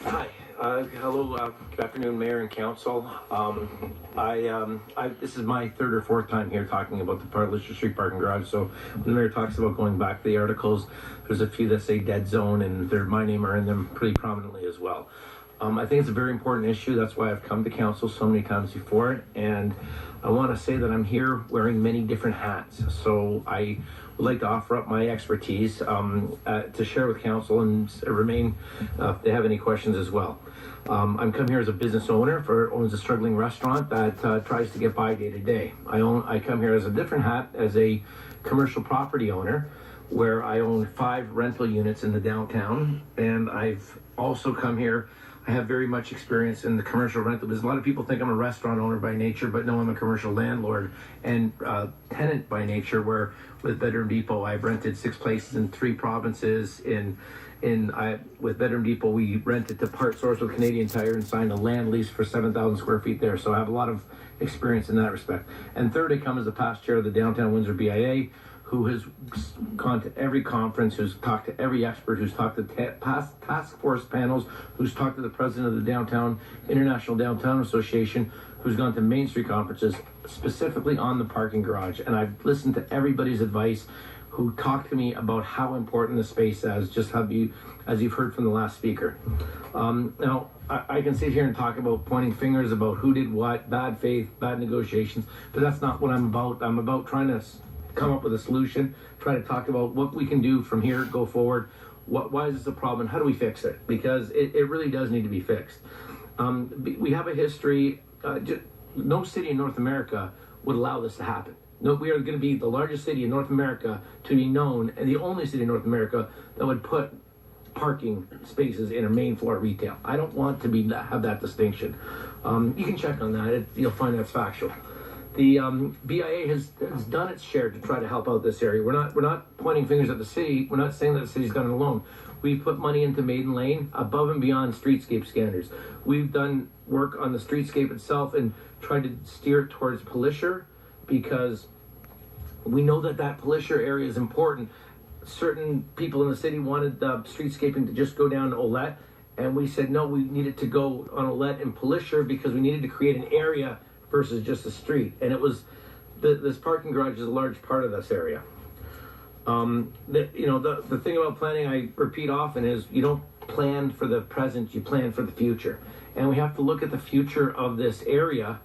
Hi. Hello. Good afternoon, Mayor and Council. This is my third or fourth time here talking about the Pelissier Street parking garage. So when the Mayor talks about going back to the articles, there's a few that say dead zone, and my name are in them pretty prominently as well. I think it's a very important issue. That's why I've come to Council so many times before it, and I want to say that I'm here wearing many different hats. So I would like to offer up my expertise to share with Council and remain if they have any questions as well. I'm come here as a business owner owns a struggling restaurant that tries to get by day to day. I come here as a different hat as a commercial property owner, where I own 5 rental units in the downtown, and I've also come here. I have very much experience in the commercial rental business. A lot of people think I'm a restaurant owner by nature, but no, I'm a commercial landlord and tenant by nature, where with Bedroom Depot, I've rented 6 places in 3 provinces. With Bedroom Depot, we rented to Part Source with Canadian Tire and signed a land lease for 7,000 square feet there. So I have a lot of experience in that respect. And third, I come as the past chair of the Downtown Windsor BIA, who has gone to every conference, who's talked to every expert, who's talked to past task force panels, who's talked to the president of the International Downtown Association, who's gone to Main Street conferences specifically on the parking garage. And I've listened to everybody's advice, who talked to me about how important the space is, as you've heard from the last speaker. Now, I can sit here and talk about pointing fingers about who did what, bad faith, bad negotiations, but that's not what I'm about. I'm about trying to come up with a solution, try to talk about what we can do from here, go forward. Why is this a problem? How do we fix it? Because it really does need to be fixed. We have a history. No city in North America would allow this to happen. No, we are going to be the largest city in North America to be known, and the only city in North America that would put parking spaces in a main floor retail. I don't want to have that distinction. You can check on that. You'll find that's factual. The BIA has done its share to try to help out this area. We're not pointing fingers at the city. We're not saying that the city's done it alone. We've put money into Maiden Lane above and beyond streetscape standards. We've done work on the streetscape itself and tried to steer it towards Pelissier, because we know that Pelissier area is important. Certain people in the city wanted the streetscaping to just go down to Olette, and we said no, we needed to go on Olette and Pelissier because we needed to create an area versus just a street. And it was this parking garage is a large part of this area. The thing about planning, I repeat often, is you don't plan for the present, you plan for the future. And we have to look at the future of this area,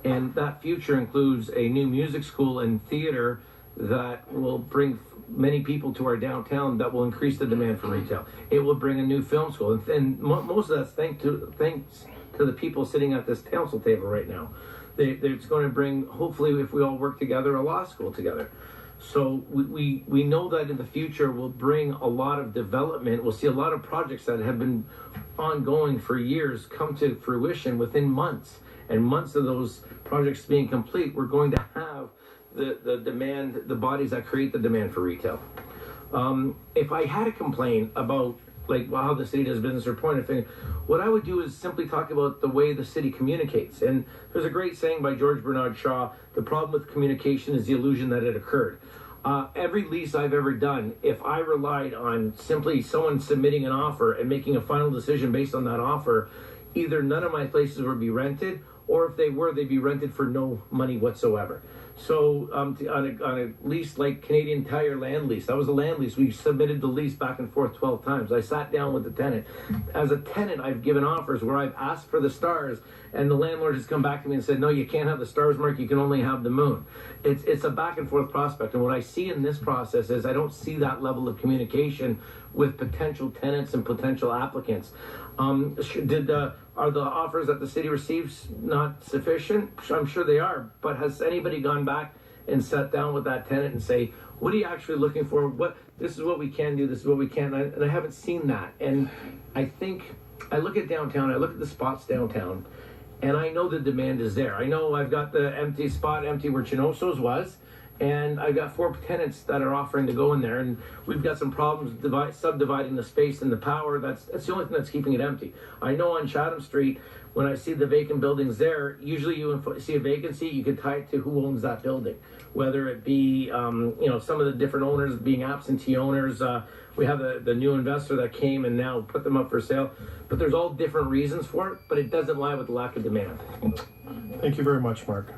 and that future includes a new music school and theater that will bring many people to our downtown, that will increase the demand for retail. It will bring a new film school, and most of that's thanks to the people sitting at this council table right now. It's going to bring, hopefully, if we all work together, a law school together. So we know that in the future we'll bring a lot of development. We'll see a lot of projects that have been ongoing for years come to fruition within months. And months of those projects being complete, we're going to have the demand, the bodies that create the demand for retail. If I had to complain about how the city does business or point of finger, what I would do is simply talk about the way the city communicates. And there's a great saying by George Bernard Shaw: the problem with communication is the illusion that it occurred. Every lease I've ever done, if I relied on simply someone submitting an offer and making a final decision based on that offer, either none of my places would be rented, or if they were, they'd be rented for no money whatsoever. So on a lease like Canadian Tire land lease, that was a land lease. We submitted the lease back and forth 12 times. I sat down with the tenant. As a tenant, I've given offers where I've asked for the stars, and the landlord has come back to me and said, no, you can't have the stars, Mark, you can only have the moon. It's a back and forth prospect. And what I see in this process is I don't see that level of communication with potential tenants and potential applicants. Are the offers that the city receives not sufficient? I'm sure they are, but has anybody gone back and sat down with that tenant and say, what are you actually looking for? This is what we can do, this is what we can't, and I haven't seen that. And I think, I look at downtown, I look at the spots downtown, and I know the demand is there. I know I've got the empty spot where Chinoso's was, and I've got 4 tenants that are offering to go in there, and we've got some problems subdividing the space and the power. That's the only thing that's keeping it empty. I know on Chatham Street, when I see the vacant buildings there, usually you see a vacancy, you could tie it to who owns that building, whether it be some of the different owners being absentee owners. We have the new investor that came and now put them up for sale, but there's all different reasons for it, but it doesn't lie with the lack of demand. Thank you very much, Mark.